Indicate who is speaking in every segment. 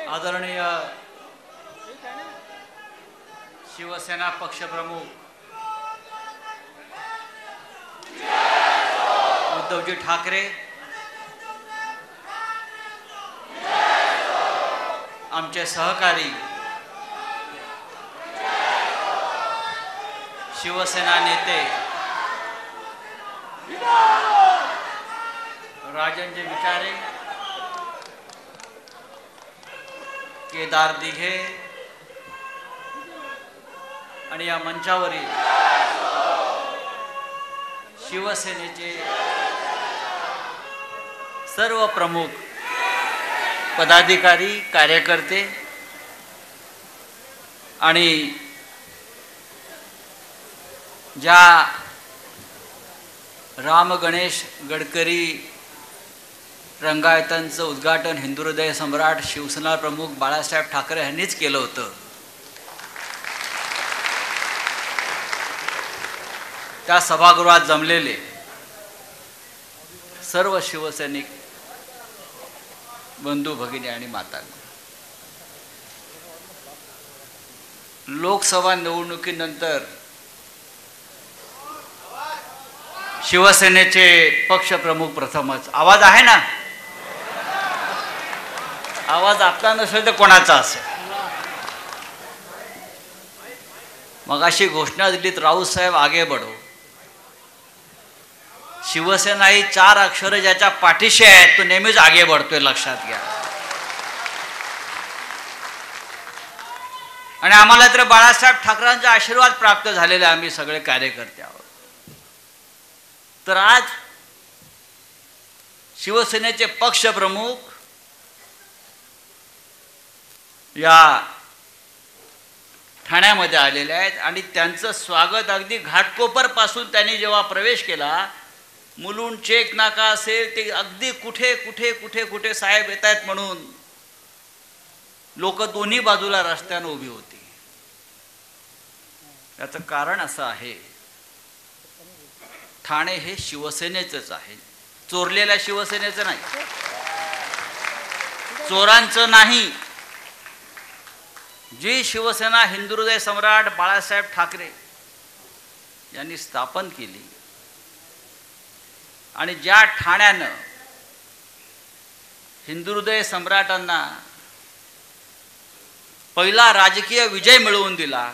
Speaker 1: आदरणीय शिवसेना पक्षप्रमुख उद्धवजी ठाकरे, आमचे सहकारी शिवसेना नेते राजनजी विचारे, केदार दिघे आणि या मंचावरील शिवसेनेचे सर्व प्रमुख पदाधिकारी, कार्यकर्ते आणि ज्या राम गणेश गडकरी रंगायतांचं उद्घाटन हिंदुहृदय सम्राट शिवसेना प्रमुख बाळासाहेब ठाकरे यांनीच केलं होतं, त्या सभागृहात जमलेले सर्व शिवसैनिक बंधू भगिनी आणि मातांनो, लोकसभा निवडणुकीनंतर शिवसेनेचे पक्षप्रमुख प्रथमच. आवाज आहे ना? आवाज आपला नसेल तर कोणाचा असेल? मग अशी घोषणा दिलीत, राऊतसाहेब आगे बढो. शिवसेना ही 4 अक्षरं ज्याच्या पाठीशी आहेत तो नेहमीच आगे बढतोय, लक्षात घ्या. आणि आम्हाला तर बाळासाहेब ठाकरेंचा आशीर्वाद प्राप्त झालेला, आम्ही सगळे कार्यकर्ते आहोत. तर आज शिवसेनेचे पक्षप्रमुख या ठाण्यामध्ये आलेले आहेत आणि त्यांचं स्वागत अगदी घाटकोपरपासून त्यांनी जेव्हा प्रवेश केला, मुलुंड चेक नाका असेल ते अगदी कुठे कुठे कुठे कुठे साहेब येत आहेत म्हणून लोक दोन्ही बाजूला रस्त्यानं उभी होती. याचं कारण असं आहे, ठाणे हे शिवसेनेचंच आहे, चोरलेल्या शिवसेनेचं नाही, चोरांचं नाही. जी शिवसेना हिंदुहृदय सम्राट बाळासाहेब ठाकरे यांनी स्थापन केली आणि ज्या ठाण्यानं हिंदुहृदय सम्राटांना पहिला राजकीय विजय मिळवून दिला,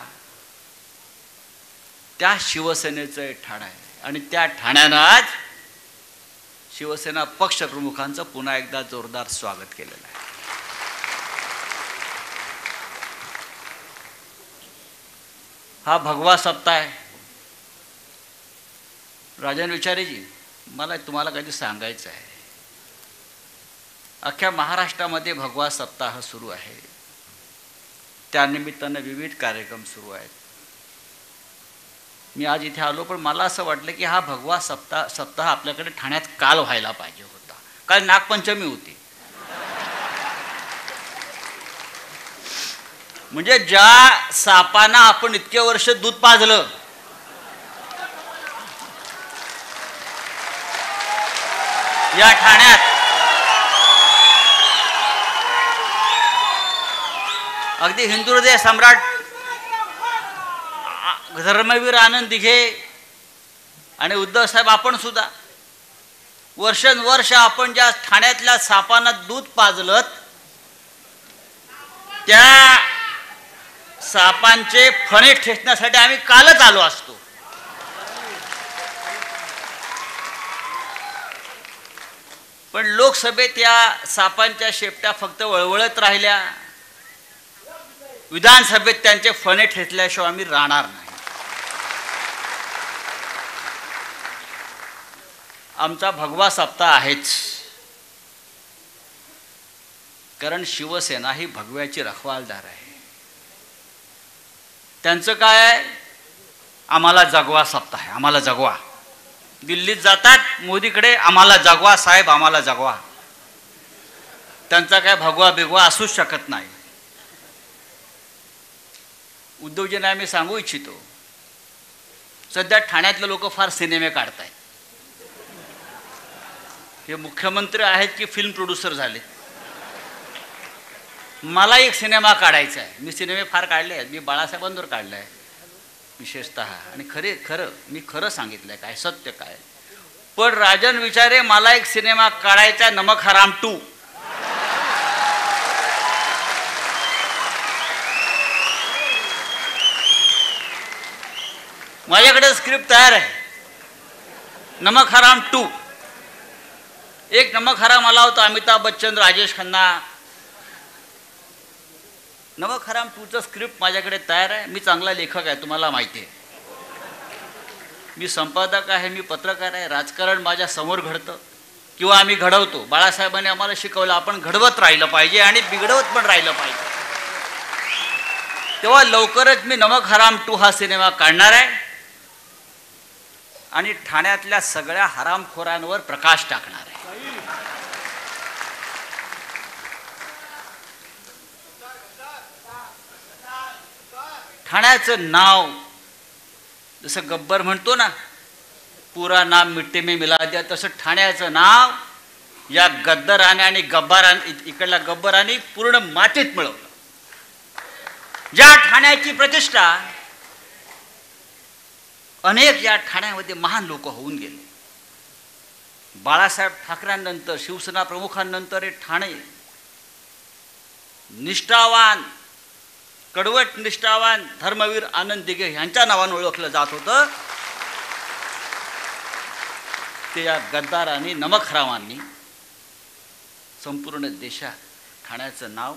Speaker 1: त्या शिवसेनेचं ठाणं आहे. आणि त्या ठाण्यानं आज शिवसेना पक्षप्रमुखांचं पुन्हा एकदा जोरदार स्वागत केलेलं आहे. हा भगवा सप्ताह आहे. राजन विचारेजी, मला तुम्हाला काही सांगायचं आहे. अख्ख्या महाराष्ट्रामध्ये भगवा सप्ताह सुरू आहे. त्यानिमित्तानं विविध कार्यक्रम सुरू आहेत. मी आज इथे आलो, पण मला असं वाटलं की हा भगवा सप्ताह आपल्याकडे ठाण्यात काल व्हायला पाहिजे होता. काल नागपंचमी होती. म्हणजे ज्या सापांना आपण इतके वर्ष दूध पाजलं, या ठाण्यात अगदी हिंदुहृदय सम्राट धर्मवीर आनंद दिघे आणि उद्धव साहेब आपण सुद्धा वर्षानुवर्ष आपण ज्या ठाण्यातल्या सापांना दूध पाजलं, त्या सापांचे फणे ठेचण्यासाठी आम्ही कालच आलो असतो. पण लोकसभेत या सापांच्या शेपट्या फक्त वळवळत राहिल्या. विधानसभेत त्यांचे फणे ठेचल्याशिवाय आम्ही राहणार नाही. आमचा भगवा सप्ताह आहेच, कारण शिवसेना ही भगव्याची रखवालदार आहे. त्यांचं काय आहे? आम्हाला जगवा सप्ताह आहे, आम्हाला जगवा. दिल्लीत जातात मोदीकडे, आम्हाला जगवा साहेब, आम्हाला जगवा. त्यांचा काय भगवा बिगवा असूच शकत नाही. उद्धवजींना आम्ही सांगू इच्छितो, सध्या ठाण्यातले लोक फार सिनेमे काढतायत. हे मुख्यमंत्री आहेत की फिल्म प्रोड्युसर झाले? मला एक सिनेमा काढायचा आहे. मी सिनेमे फार काढले आहेत, मी बाळासाहेबांवर काढला आहे विशेषतः, आणि मी खरं सांगितलं आहे, काय सत्य काय. पण राजन विचारे मला एक सिनेमा काढायचा, नमक हराम 2. माझ्याकडे स्क्रिप्ट तयार आहे, नमक हराम 2. एक नमक हराम आला होता, अमिताभ बच्चन, राजेश खन्ना. नमक हराम 2चं स्क्रिप्ट माझ्याकडे तयार आहे. मी चांगला लेखक आहे, तुम्हाला माहिती आहे. मी संपादक आहे, मी पत्रकार आहे. राजकारण माझ्या समोर घडतं किंवा आम्ही घडवतो. बाळासाहेबांनी आम्हाला शिकवलं आपण घडवत राहिलं पाहिजे आणि बिघडवत पण राहिलं पाहिजे. तेव्हा लवकरच मी नमक हराम 2 हा सिनेमा काढणार आहे आणि ठाण्यातल्या सगळ्या हरामखोरांवर प्रकाश टाकणार आहे. ठाण्याचं नाव जसं गब्बर म्हणतो ना, पुरा नाम मिट्टी में मिला दिया, तसं ठाण्याचं नाव या गद्दाराने आणि इकडल्या गब्बराने पूर्ण मातीत मिळवलं. ज्या ठाण्याची प्रतिष्ठा अनेक या ठाण्यामध्ये महान लोक होऊन गेले. बाळासाहेब ठाकरेंनंतर, शिवसेना प्रमुखांनंतर हे ठाणे निष्ठावान, कडवट निष्ठावान धर्मवीर आनंद दिघे यांच्या नावाने ओळखलं जात होतं. ते या गद्दारांनी, नमक हरामांनी संपूर्ण देशात ठाण्याचं नाव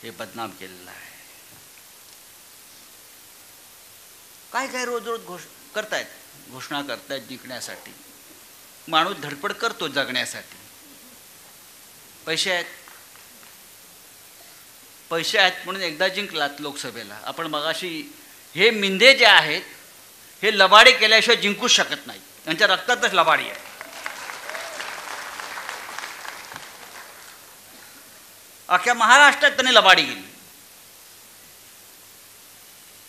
Speaker 1: हे बदनाम केलेलं आहे. काय काय रोज रोज घोषणा करतायत जिंकण्यासाठी. माणूस धडपड करतो जगण्यासाठी. पैसे आहेत म्हणून एकदा जिंकलात लोकसभेला. आपण मगाशी हे मिंदे जे आहेत हे लबाडी केल्याशिवाय जिंकूच शकत नाही. त्यांच्या रक्तातच लबाडी आहे. अख्ख्या महाराष्ट्रात त्यांनी लबाडी केली,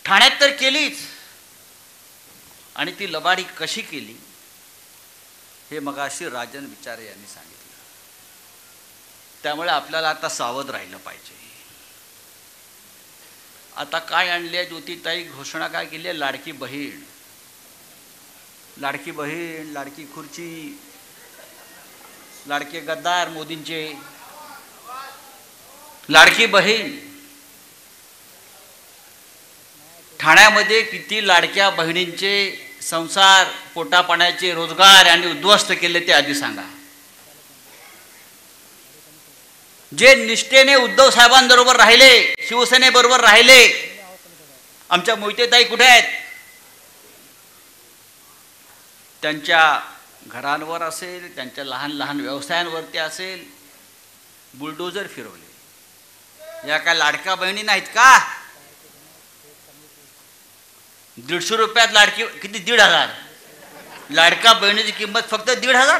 Speaker 1: ठाण्यात तर केलीच. आणि ती लबाडी कशी केली हे मगाशी राजन विचारे यांनी सांगितलं. त्यामुळे आपल्याला आता सावध राहिलं पाहिजे. आता काय आणले आहे, ज्योतिताई घोषणा काय केली आहे, लाडकी बहीण, लाडकी बहीण, लाडकी खुर्ची, लाडके गद्दार मोदींचे. लाडकी बहीण, ठाण्यामध्ये किती लाडक्या बहिणींचे संसार, पोटापाण्याचे, रोजगार यांनी उद्ध्वस्त केले ते आधी सांगा. जे निष्ठेने उद्धव साहेबांबरोबर राहिले, शिवसेनेबरोबर राहिले, आमच्या मोहितेताई कुठे आहेत? त्यांच्या घरांवर असेल, त्यांच्या लहान लहान व्यवसायांवरती असेल, बुलडोजर फिरवले. या काय लाडक्या बहिणी नाहीत का? 150 रुपयात लाडकी, किती 1,500. लाडक्या बहिणीची किंमत फक्त 1,500,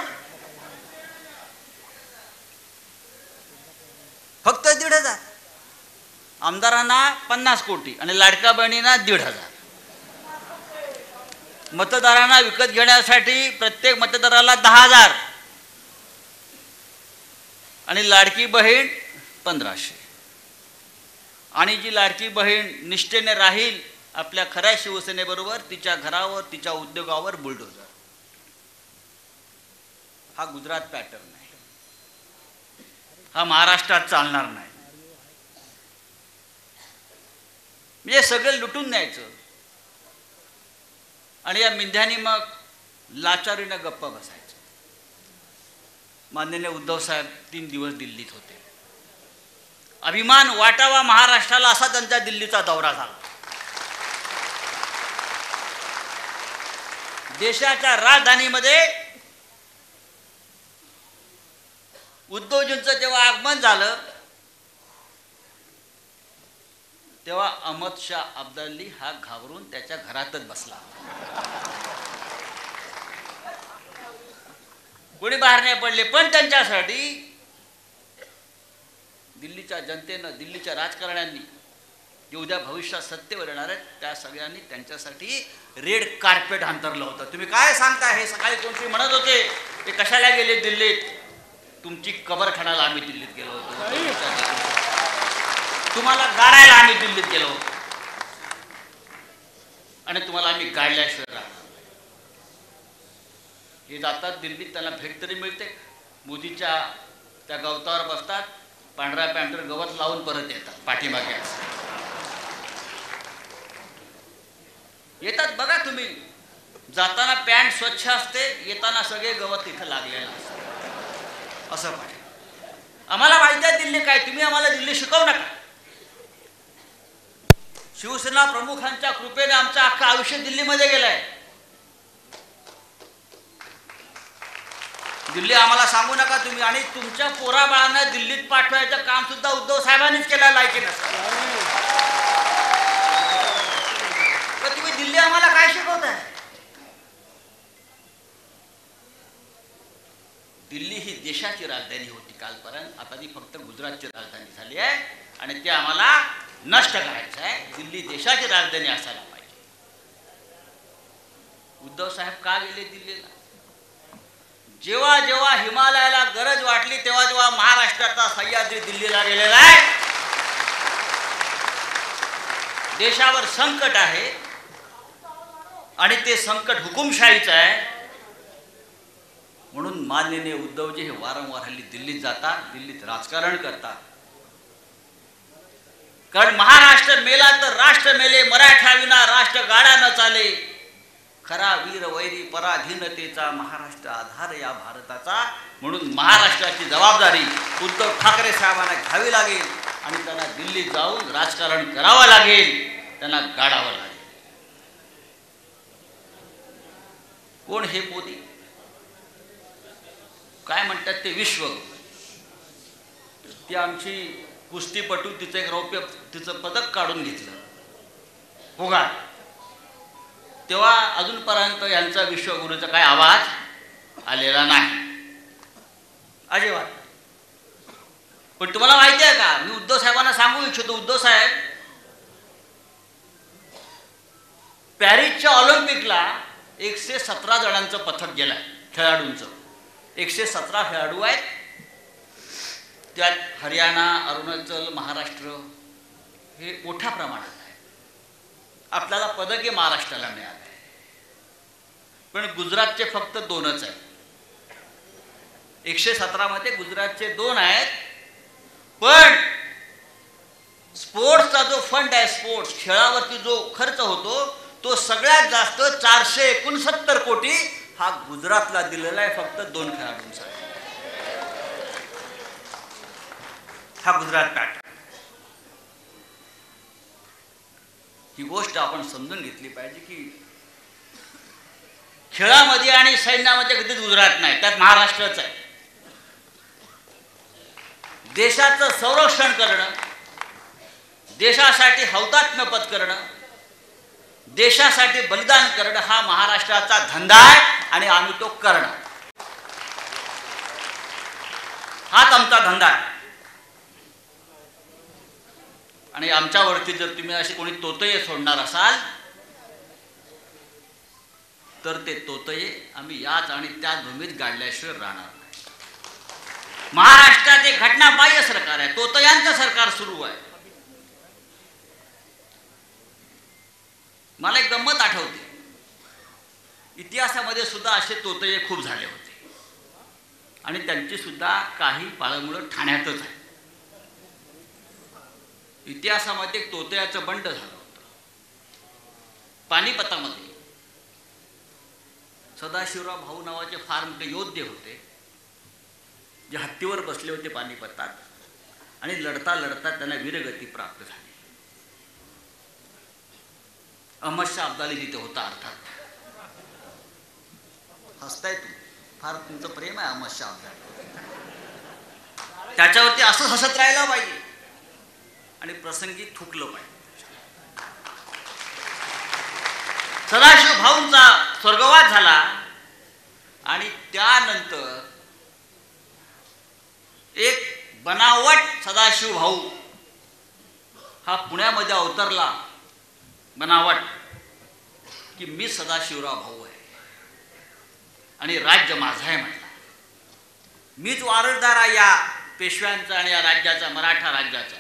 Speaker 1: फक्त 1,500. आमदारांना 50 कोटी आणि लाडक्या बहिणींना 1,500. मतदारांना विकत घेण्यासाठी प्रत्येक मतदाराला 10,000 आणि लाडकी बहीण 1,500. आणि जी लाडकी बहीण निष्ठेने राहील आपल्या खऱ्या शिवसेनेबरोबर, तिच्या घरावर, तिच्या उद्योगावर बुलडोजर. हा गुजरात पॅटर्न आहे, हा महाराष्ट्रात चालणार नाही. म्हणजे सगळं लुटून न्यायचं आणि या मिंध्यानी मग लाचारीनं गप्पा बसायचं. माननीय उद्धव साहेब 3 दिवस दिल्लीत होते. अभिमान वाटावा महाराष्ट्राला असा त्यांचा दिल्लीचा दौरा झाला. देशाच्या राजधानीमध्ये उद्धवजींचं जेव्हा आगमन झालं तेव्हा अहमद शाह अब्दाली हा घाबरून त्याच्या घरातच बसला. कोणी बाहेर नाही पडले. पण त्यांच्यासाठी दिल्लीच्या जनतेनं, दिल्लीच्या राजकारण्यांनी जे उद्या भविष्यात सत्तेवर येणार आहेत त्या सगळ्यांनी त्यांच्यासाठी रेड कार्पेट अंतरलं होतं. तुम्ही काय सांगता? हे सकाळी कोणतरी म्हणत होते ते कशाला गेले दिल्लीत? तुमची कबर खाण्याला आम्ही दिल्लीत गेलो होतो. तुम्हाला गाडायला आम्ही दिल्लीत गेलो होतो आणि तुम्हाला आम्ही गाडल्याशिवाय राहणार. हे जातात दिल्लीत, त्यांना भेट तरी मिळते. मोदीच्या त्या गवतावर बसतात, पांढऱ्या पॅन्टवर गवत लावून परत येतात पाठीमागे. येतात बघा तुम्ही, जाताना पॅन्ट स्वच्छ असते, येताना सगळे गवत तिथं लागलेलं असतं. असं पाहिजे. आम्हाला माहिती आहे दिल्ली काय, तुम्ही आम्हाला दिल्ली शिकवू नका. शिवसेना प्रमुखांच्या कृपेने आमचं अख्खं आयुष्य दिल्लीमध्ये गेलंय. दिल्ली आम्हाला सांगू नका तुम्ही. आणि तुमच्या पोराबाळांना दिल्लीत पाठवायचं काम सुद्धा उद्धव साहेबांनीच केलं, लायकी नसतं. तर तुम्ही दिल्ली आम्हाला काय शिकवताय? दिल्ली ही देशाची राजधानी होती कालपर्यंत, आता ती फक्त गुजरातची राजधानी झाली आहे आणि ते आम्हाला नष्ट करायचं आहे. दिल्ली देशाची राजधानी असायला पाहिजे. उद्धव साहेब का गेले दिल्लीला? जेव्हा जेव्हा हिमालयाला गरज वाटली तेव्हा जेव्हा महाराष्ट्राचा सह्याद्री दिल्लीला गेलेला आहे. देशावर संकट आहे आणि ते संकट हुकुमशाहीचं आहे. म्हणून माननीय उद्धवजी हे वारंवार हल्ली दिल्लीत जातात, दिल्लीत राजकारण करतात. कारण महाराष्ट्र मेला तर राष्ट्र मेले, मराठा विना राष्ट्र गाडा न चाले. खरा वीर वैरी पराधीनतेचा, महाराष्ट्र आधार या भारताचा. म्हणून महाराष्ट्राची जबाबदारी उद्धव ठाकरे साहेबांना घ्यावी लागेल आणि त्यांना दिल्लीत जाऊन राजकारण करावं लागेल, त्यांना गाडावं लागेल. कोण हे मोदी? काय म्हणतात ते विश्व. ती आमची कुस्तीपटू, तिचं एक रौप्य तिचं पदक काढून घेतलं होगा. तेव्हा अजूनपर्यंत यांचा विश्वगुरूचा काय आवाज आलेला नाही अजिबात. पण तुम्हाला माहिती आहे का, मी उद्धव साहेबांना सांगू इच्छितो, उद्धव साहेब, पॅरिसच्या ऑलिम्पिकला 117 जणांचं पथक गेलंय, खेळाडूंचं. 117 खेळाडू आहेत. त्यात हरियाणा, अरुणाचल, महाराष्ट्र हे मोठ्या प्रमाणात आहे. आपल्याला पदके महाराष्ट्राला मिळाले, पण गुजरातचे फक्त 2च आहेत. 117 मध्ये गुजरातचे 2 आहेत. पण स्पोर्ट्सचा जो फंड आहे, स्पोर्ट्स खेळावरती जो खर्च होतो, तो सगळ्यात जास्त 469 कोटी हा गुजरातला दिलेला आहे, फक्त 2 खेळाडूंसाठी. हा गुजरात पॅटर्न. ही गोष्ट आपण समजून घेतली पाहिजे की खेळामध्ये आणि सैन्यामध्ये कधीच गुजरात नाही, त्यात महाराष्ट्रच आहे. देशाचं संरक्षण करणं, देशासाठी हौतात्म्य पत्करणं, देशासाठी बलिदान करणं हा महाराष्ट्राचा धंदा आहे आणि आम्ही तो करणार. हाच आमचा धंदा आहे. आणि आमच्यावरती जर तुम्ही असे कोणी तोतये सोडणार असाल तर ते तोतये आम्ही याच आणि त्याच भूमीत गाडल्याशिवाय राहणार नाही. महाराष्ट्रात एक घटनाबाह्य सरकार आहे, तोतयांचं सरकार सुरू आहे. मला एक गंमत आठवते, इतिहासामध्ये सुद्धा असे तोतये खूप झाले होते आणि त्यांची सुद्धा काही पाळंमुळं ठाण्यातच आहे. इतिहासामध्ये एक तोतयाचं बंड झालं होतं पानिपतामध्ये. सदाशिवराव भाऊ नावाचे फार मोठे योद्धे होते जे हत्तीवर बसले होते पानिपतात आणि लढता लढता त्यांना वीरगती प्राप्त झाली. अहमद शाह अब्दाली तिथे होता. अर्थात हसताय तू, फार तुमचं प्रेम आहे अहमद शाह अब्दाली, त्याच्यावरती असं हसत राहिलं पाहिजे आणि प्रसंगी थुकलं पाहिजे. सदाशिव भाऊंचा स्वर्गवास झाला आणि त्यानंतर एक बनावट सदाशिव भाऊ हा पुण्यामध्ये अवतरला. बनावट की मी सदाशिवराव भाऊ आहे आणि राज्य माझं आहे म्हटलं. मीच वारसदार आहे या पेशव्यांचा आणि या राज्याचा, मराठा राज्याचा.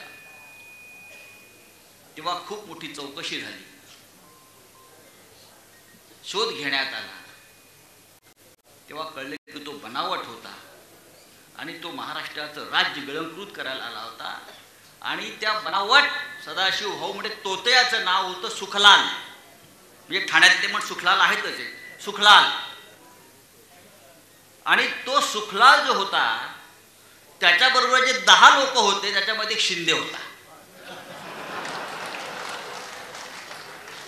Speaker 1: तेव्हा खूप मोठी चौकशी झाली, शोध घेण्यात आला. तेव्हा कळले की तो बनावट होता आणि तो महाराष्ट्राचं राज्य गिळंकृत करायला आला होता. आणि त्या बनावट सदाशिव भाऊ म्हणजे तोतयाचं नाव होतं सुखलाल, म्हणजे ठाण्यातले पण सुखलाल आहेतच, सुखलाल. आणि तो सुखलाल जो होता त्याच्याबरोबर जे 10 लोक होते त्याच्यामध्ये एक शिंदे होता,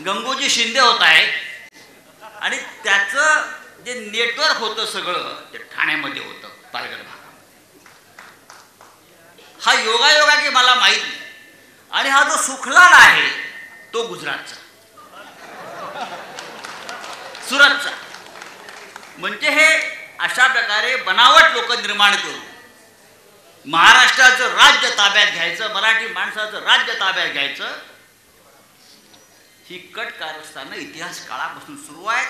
Speaker 1: गंगोजी शिंदे होता आहे. आणि त्याचं जे नेटवर्क होतं सगळं ते ठाण्यामध्ये होतं, पालघर भागामध्ये. हा योगायोगा की मला माहीत नाही. आणि हा जो सुखलाल आहे तो गुजरातचा, सुरतचा. म्हणजे हे अशा प्रकारे बनावट लोक निर्माण करून महाराष्ट्राचं राज्य ताब्यात घ्यायचं, मराठी माणसाचं राज्य ताब्यात घ्यायचं, ही कट कारस्थानं इतिहास काळापासून सुरू आहेत.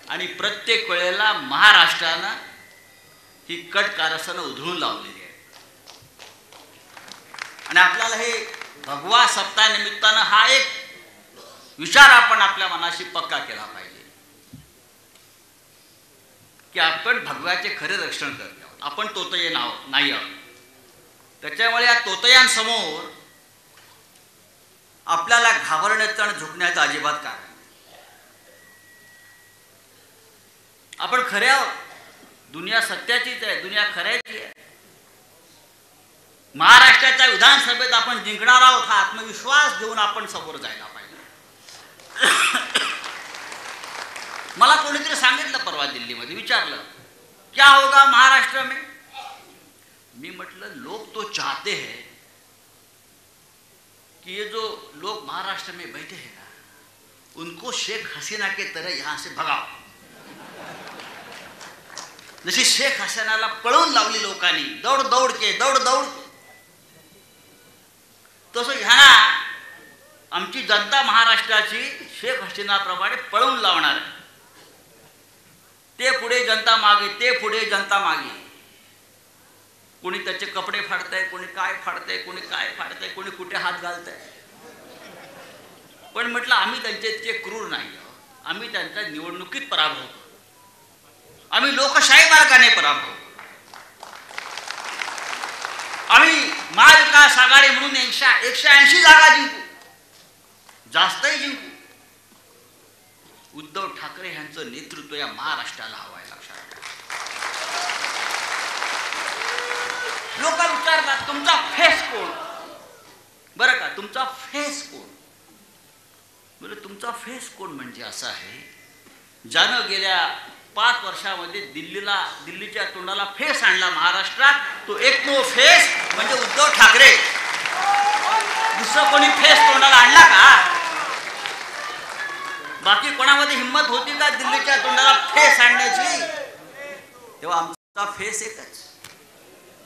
Speaker 1: आणि प्रत्येक वेळेला महाराष्ट्रानं ही कट कारस्थानं उधळून लावलेली आहे. आणि आपल्याला हे भगवा सप्ताह निमित्तानं हा एक विचार आपण आपल्या मनाशी पक्का केला पाहिजे की आपण भगव्याचे खरे रक्षण करत आहोत, आपण तोतये नाही आहोत. त्याच्यामुळे या तोतयांसमोर आपल्याला घाबरण्याचं आणि झुकण्याचं अजिबात कारण नाही. आपण खरे आहोत, दुनिया सत्याचीच आहे, दुनिया खऱ्याची आहे. महाराष्ट्राच्या विधानसभेत आपण जिंकणार आहोत हा आत्मविश्वास घेऊन आपण समोर जायला पाहिजे. मला कोणीतरी सांगितलं परवा दिल्लीमध्ये, विचारलं क्या होगा महाराष्ट्र में. मी म्हटलं लोग तो चाहते हैं कि ये जो लोग महाराष्ट्र में बैठे हैं ना उनको शेख हसीना के तरह यहां से भगाओ. जशी शेख हसीनाला पळवून लावली लोकांनी दौड दौड के, तसं ह्यांना आमची जनता महाराष्ट्राची शेख हसीनाप्रमाणे पळवून लावणार आहे. ते पुढे जनता मागे, ते पुढे जनता मागे. कोणी त्याचे कपडे फाडतंय, कोणी काय फाडतंय, कोणी काय फाडतंय, कोणी कुठे हात घालतंय. पण म्हटलं आम्ही त्यांचे इतके क्रूर नाही आहोत. आम्ही त्यांच्या निवडणुकीत पराभव करू, आम्ही लोकशाही मार्गाने पराभव, आम्ही महाविकास आघाडी म्हणून 180 जागा जिंकू, जास्तही जिंकू. उद्धव ठाकरे यांचं नेतृत्व या महाराष्ट्राला हवं आहे, लक्षात घ्या. लोक विचारतात तुमचा फेस कोण, बरं का, तुमचा फेस कोण. बरं, तुमचा फेस कोण म्हणजे असं आहे ज्यानं गेल्या 5 वर्षामध्ये दिल्लीच्या तोंडाला फेस आणला महाराष्ट्रात, तो एकमेव फेस म्हणजे उद्धव ठाकरे. दुसरं कोणी फेस तोंडाला आणला का? बाकी कोणामध्ये हिंमत होती का दिल्लीच्या तोंडाला फेस आणण्याची? तेव्हा आमचा फेस एकच.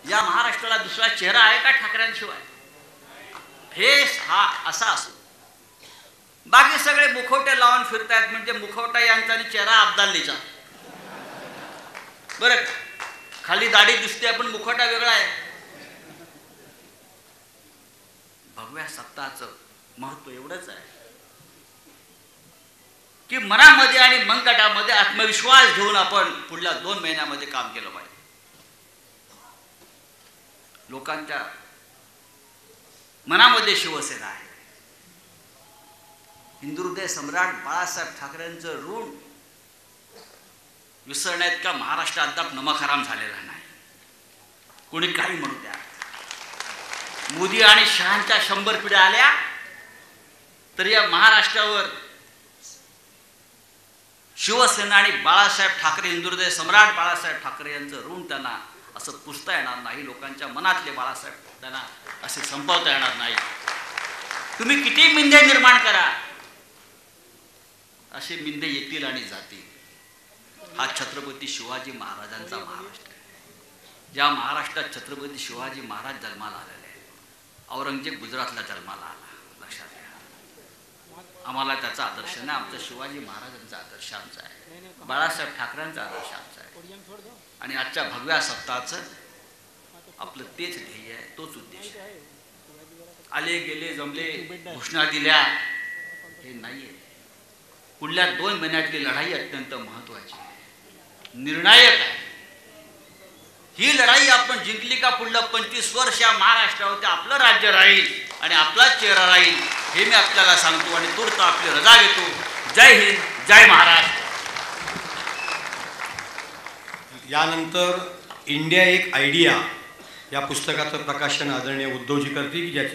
Speaker 1: या महाराष्ट्राला दुसरा चेहरा आहे का ठाकरेंशिवाय? फेस हा असा असतो. बाकी सगळे मुखवटे लावून फिरतायत, म्हणजे मुखवटा यांचा आणि चेहरा अब्दालीचा. बरं, खाली दाढी दिसते पण मुखवटा वेगळा आहे. भगव्या सप्ताहाचं महत्व एवढंच आहे की मनामध्ये आणि मनगटामध्ये आत्मविश्वास घेऊन आपण पुढल्या 2 महिन्यामध्ये काम केलं पाहिजे. लोकांच्या मनामध्ये शिवसेना आहे. हिंदुहृदय सम्राट बाळासाहेब ठाकरेंचं ऋण विसरण्यात का महाराष्ट्र अद्याप नमकहराम झालेला नाही. कोणी काही म्हणू द्या. मोदी आणि शहांच्या 100 पिढ्या आल्या तर या महाराष्ट्रावर शिवसेना आणि बाळासाहेब ठाकरे, हिंदुहृदय सम्राट बाळासाहेब ठाकरे यांचं ऋण त्यांना असं पुसता येणार नाही. लोकांच्या मनातले बाळासाहेब त्यांना असे संपवता येणार नाही. तुम्ही किती मिंदे निर्माण करा, असे मिंदे येतील आणि जातील. हा छत्रपती शिवाजी महाराजांचा महाराष्ट्र आहे. ज्या महाराष्ट्रात छत्रपती शिवाजी महाराज जन्माला आलेले आहेत. औरंगजेब गुजरातला जन्माला आला, लक्षात घ्या. आम्हाला त्याचा आदर्श नाही. आमचा शिवाजी महाराजांचा आदर्श आमचा आहे, बाळासाहेब ठाकरेंचा आदर्श आमचा आहे. आणि आजच्या भगव्या सप्ताहाचं आपलं तेच ध्येय आहे, तोच उद्देश आहे. आले गेले जमले घोषणा दिल्या, हे नाहीये. पुढल्या 2 महिन्यातली लढाई अत्यंत महत्वाची आहे, निर्णायक आहे. ही लढाई आपण जिंकली का पुढलं 25 वर्ष या महाराष्ट्रावरती आपलं राज्य राहील आणि आपलाच चेहरा राहील, हे मी आपल्याला सांगतो आणि तूर्त आपली रजा घेतो. जय हिंद, जय महाराष्ट्र.
Speaker 2: यानंतर इंडिया एक आयडिया या पुस्तकाचं प्रकाशन आदरणीय उद्धवजी करतील, ज्याचे